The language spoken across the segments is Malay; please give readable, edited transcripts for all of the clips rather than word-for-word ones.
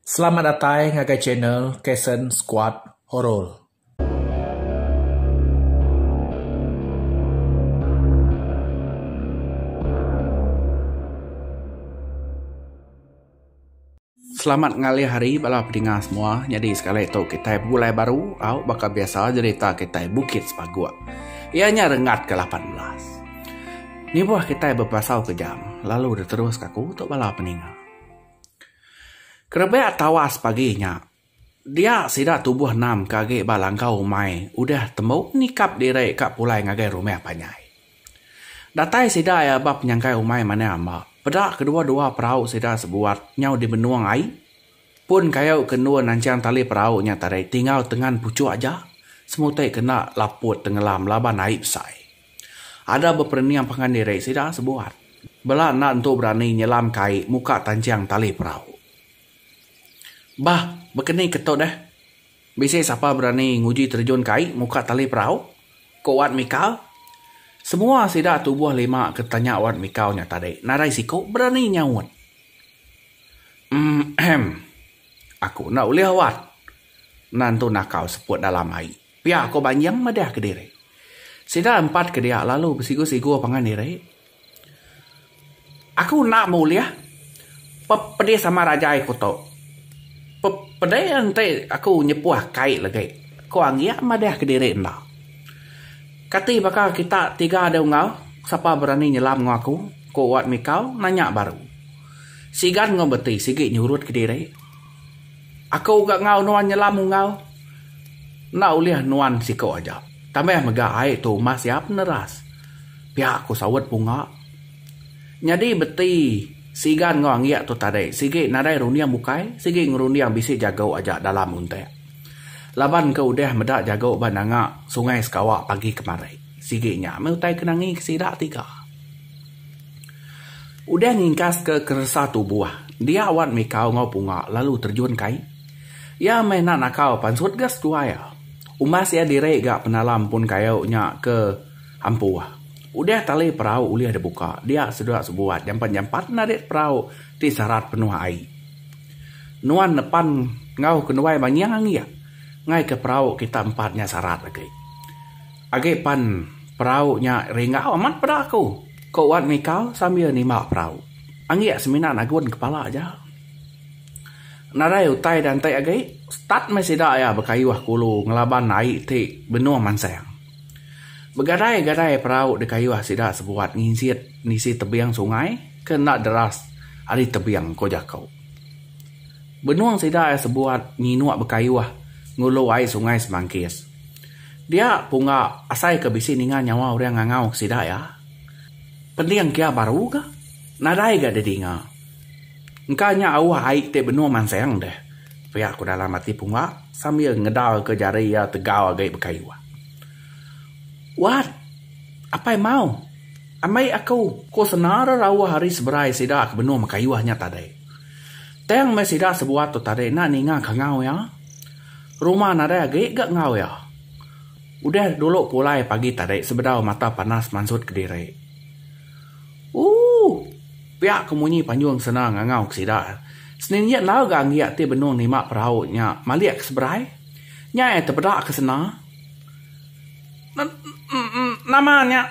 Selamat datang ke channel Kasen Squad Horror. Selamat ngali hari bala pendengar semua. Jadi sekali itu kita mulai baru, bakal biasa cerita kita Bukit Sepagua. Ianya rengat ke 18. Ni buah kita berpasau kejam, lalu terus kaku untuk bala pendengar. Kerebek tawas paginya. Dia sidak tubuh nam kage balangkau mai. Udah tembuk nikap diri kap pulai ngagai rumah panyai. Datai sidak ya bab nyangkai umai mana ama. Pada kedua-dua perahu sidak sebuat nyau di benuang air. Pun kayau kenua nancang tali perahu nya tarai tinggal tengan pucuk aja. Semutai kena laput tenggelam laban air besai. Ada beperniang pangan diri sidak sebuat. Bela nak untuk berani nyelam kai muka tancang tali perahu. Bah, berkeni ketuk dah. Bisa siapa berani nguji terjun kai muka tali perahu? Kau Wat Mikau? Semua sidak tubuh lima ketanya Wat Mikau nya tadi. Narai si kau berani nyawut. Aku nak ulih Wat. Nantu nakau seput dalam air. Pihak kau banyak madah ke diri. Sidak empat ke dia lalu bersigu-sigu pangan diri. Aku nak mulia. Pedih sama raja aku tau. Pedai nanti aku nyepuah kait lagi. Kau anggap madah ke diri anda. Kati bakal kita tiga ada ngau. Siapa berani nyelam ngau aku. Kau Wat Mikau nanya baru. Sigan ngau beti sikit nyurut ke diri. Aku gak ngau nuan nyelam ngau. Nak uliah nuan si kau aja. Tambah megah air tu mas siap neras. Pihak aku sawat bunga. Jadi beti. Sigan ngau anggap tu tadi. Sige nadai runiang bukai. Sige ngeruniang bisa jagau aja dalam untek. Laban kau udah medak jagau bandanga sungai Sekawak pagi kemarin. Sige nya meutai kenangi kesidak tiga. Udah ngingkas ke kersa tubuh. Dia Wat Mikau ngau punga lalu terjun kai. Ya mainan nakau pansut gas tuaya. Umas ya direk gak penalam pun kayau nya ke ampuah. Udah tali perahu uliah dibuka. Dia sudah sebuat jampat-jampat narik perahu di sarat penuh air. Nuan depan ngau kenuai banyak angin. Ngai ke perahu kita empatnya sarat lagi. Agi pan perahu nya ringau amat pada aku. Kau Wat Mikau sambil nimak perahu. Angin semina nagun kepala aja. Narai utai dan tai agi. Start masih dah ya berkayuah kulu ngelaban air ti benua mansayang. Begadai-gadai perahu di kayu sidak sebuat ngisi tebiang sungai kena deras ari tebiang kojakau. Benuang sidak sebuat nginuak berkayuah ngulu air sungai semangkis. Dia punga asai ke bisi ningan nyawa orang ngangau sidak ya. Pendiang kia baru ka? Nadai gak dedinga. Engkanya awah air te benua mansayang deh. Pihak aku dalam hati punga sambil ngedal ke jari ya tegau agai berkayuah. Wat, apa yang mau? Amai aku, ko senara rawa hari seberai sidak benua makayuahnya tadi. Teng me sidak sebuat tu tadi na ninga kangau ya. Rumah nada age gak ngau ya. Udah dulu pulai pagi tadi sebedau mata panas mansut ke diri. Pihak kemunyi panjung senang ngau sidak. Seninnya lau gak ngiak ti benua nimak perahu nya maliak seberai. Nya terbedak ke sana. Namanya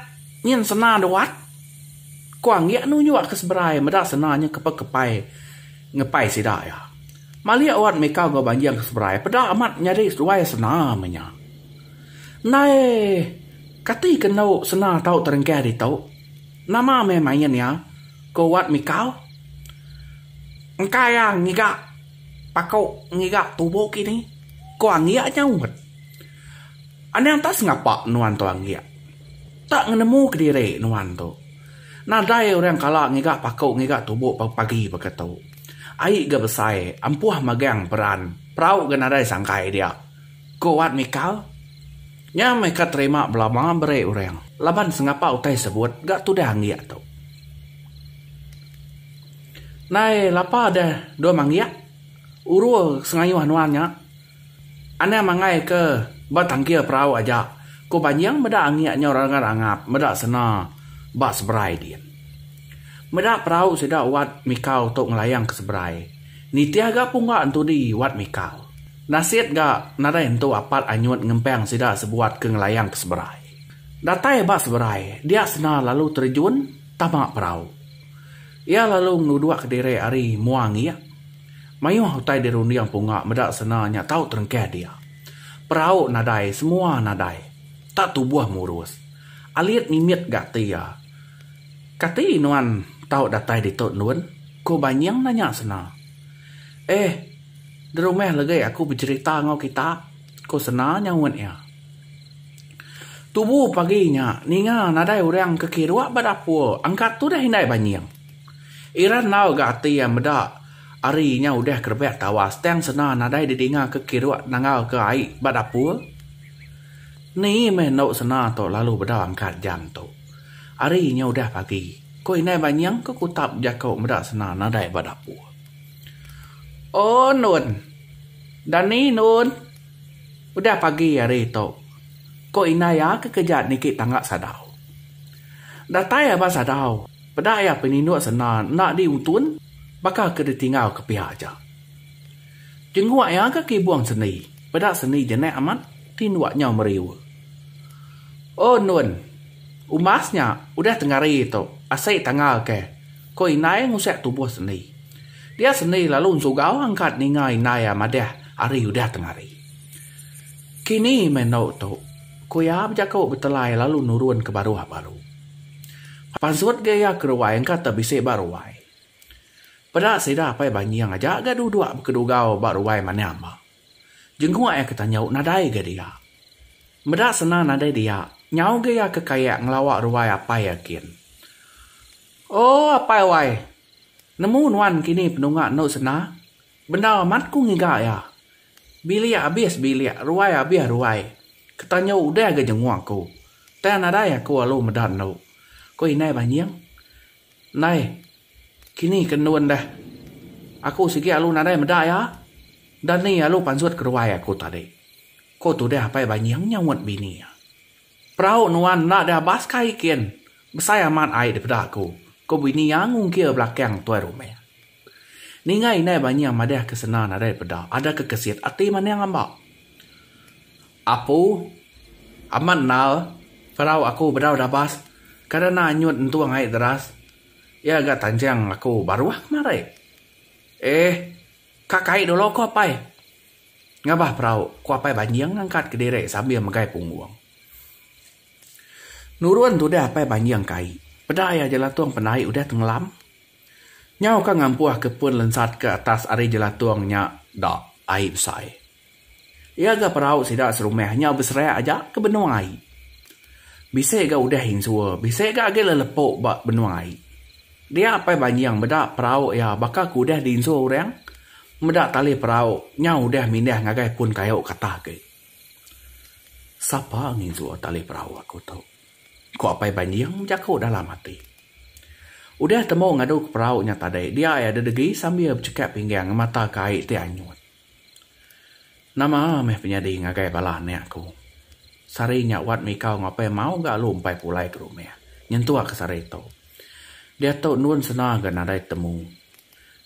nyen sena doat. Kuang ya nu nyuak ke seberai medak senanya kepai ngepai sidak ya. Malia Wat Mikau go banjang ke seberai pedak amat nyari suai sena menya. Nai kati kenau sena tau terengkeh di tau. Nama me main ya. Ko Wat Mikau. Engkai yang ngigak pakau ngigak tubuh kini. Kuang ya nyawet. Aneh tas ngapa nuan tu anggia. Tak ngenemu ke diri nuan tu. Nadai orang kalak ngigak pakau ngigak tubuh pagi berkatau. Aik gak besai, ampuh magang peran. Perau gak nadai sangkai dia. Ko Wat Mikau. Nya mereka terima belama beri orang. Laban sengapa utai sebut gak tu dah anggia tu. Nai lapa ada dua manggia. Uru sengayuh nuannya. Aneh mangai ke batangkia perahu aja. Ko banyak meda angiaknya orang angap. Meda sena bak seberai dia. Meda perahu sudah Wat Mikau untuk ngelayang ke seberai. Nitia ga punga antu di wat mikal. Nasiat ga nada ento apat anyut ngempeng sida sebuat ke ngelayang ke seberai. Datai ba seberai, dia sena lalu terjun tamak perahu. Ia lalu nudua ke dere ari muangi ya. Mayu hutai di rundiang punga medak senanya tahu terengkeh dia. Perahu nadai, semua nadai. Tak tubuh murus. Aliat mimit gak tia. Kati nuan tahu datai di tot nuan. Ko banyang nanya sena. Di rumah lagi aku bercerita ngau kita. Ko sena nyawun ya. Tubuh paginya, ninga nadai orang kekirua badapur. Angkat tu dah hindai banyang. Iran nau gak tia medak. Arinya udah kerbet tawas. Teng sena nadai didinga kekirua nangau ke air badapur. Ni menok sena to lalu beda angkat jam tu. Arinya udah pagi. Ko inai banyang ko kutap jakau medak sena nadai badapur. Oh nun. Dan ni nun. Udah pagi hari tu. Ko inai ya kekejat nikit tanggak sadau. Datai apa sadau. Pada ya peninuk sena nak diuntun. Bakal kena tinggal ke pihak aja. Jenguak ya ke buang seni. Pada seni jenek amat. Tinuaknya meriwa. Oh nun. Umasnya udah tengari itu. Asai tanggal ke. Ko inai ngusek tubuh seni. Dia seni lalu sugau angkat ningai inai amadeh. Ari udah tengari. Kini menok tu. Ko ya berjakau betelai lalu nurun ke baru-baru. Pansut gaya keruai angkat terbisik baruai. Pada sida pai banyang aja ga duduk kedugau baruai mana amba. Jengguak ya ketanya nadai ga dia. Medak sena nadai dia. Nyau gaya kekayak ngelawak ruai apa yakin. Oh apa wai. Nemu nuan kini penunggak no sena. Benda amat ku ngiga ya. Bilik habis bilik. Ruai habis ruai. Ketanya udah ga jenguak ku. Tan nadai aku alu medan no. Ko inai banyang. Nai. Kini kenuan dah. Aku sikit alu nadai medak ya. Dan ni alu pansut keruai aku tadi. Ko tu dah apa banyang nyawat bini ya. Perahu nuan nak dah bas kai kian. Besai amat air daripada aku. Ko bini yang ngungkir belakang tuai rumah. Ningai nai banyang madah kesena nadai daripada. Ada kekesit ati mana yang ambak. Apu. Amat nal. Perahu aku berdau dah bas. Karena nyut entuang air deras. Ya agak tanjang aku baru kemarin. Kakai dulu ko apa? Ngabah perahu, ko apa banjang ngangkat ke derek sambil megai punggung. Nurun tu dah apa banjang kai. Pedaya jelatuang penai udah tenggelam. Nyau ka ngampuah ke pun lensat ke atas ari jelatuangnya dak air besar. Ya agak perahu sidak serumah nyau berserai aja ke benua air. Bisa ga udah hinsua, bisa ga agak lelepok bak benua air. Dia apa banjang bedak perahu ya bakal kudah diinsu orang. Medak tali perahu nyau dah mindah ngagai pun kayau kata ke. Siapa nginsu tali perahu aku tahu. Ko apa banjang jakau dalam hati. Udah temu ngadu ke perahu nya tadi. Dia ada degi sambil bercakap pinggang mata kait ti anyut. Nama meh penyadi ngagai balah ni aku. Sari nyawat mikau ngapai mau gak lumpai pulai ke rumah. Nyentuh ke sari itu. Dia tahu nun senang ke nadai temu.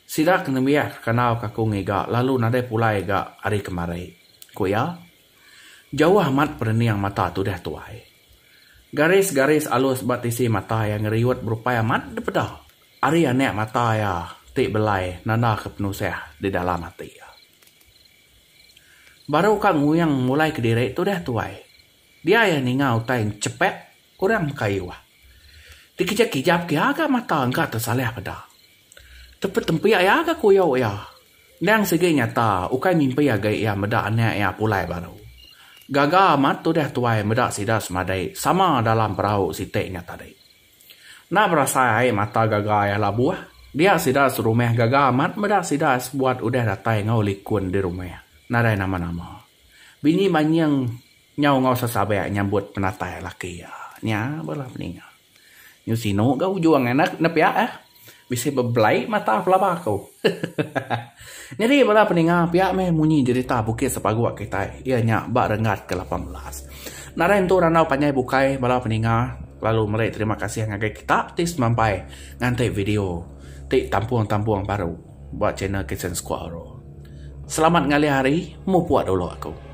Sidak nemiak kenal kaku ngega lalu nadai pulai ga hari kemarin. Ko ya? Jauh amat perniang mata tu dah tuai. Garis-garis alus batisi mata yang ngeriwat berupaya amat depedah. Ari anek mata ya tik belai nana kepenusah di dalam hati ya. Baru kamu yang mulai kediri tu dah tuai. Dia yang ningau tain cepet orang kayuah. Dikijap-kijap ke agak mata angkat tersalih pada. Tempat-tempat ya agak kuyau ya. Nang segi nyata, ukai mimpi agak ya medak anak ya pulai baru. Gaga amat tu dah tuai medak sidas madai sama dalam perahu siteknya tadi. Nak berasa air mata gaga ya labuah. Dia sidas rumah gaga amat medak sidas buat udah datai ngau likun di rumah. Nadai nama-nama. Bini banyang nyau ngau sesabai nyambut penatai laki ya. Nya belah meninggal. Nyu sino kau juang enak nepia bisa beblai mata pelaba kau. Jadi bala peninga pihak meh munyi cerita bukit sepaguak kita. Ia nyak bak rengat ke-18. Narain tu ranau panjai bukai bala peninga. Lalu mereka terima kasih ngagai kita tis mampai ngantai video tik tampuang-tampuang baru. buat channel Kitchen Squad. Selamat ngali hari, mau buat dulu aku.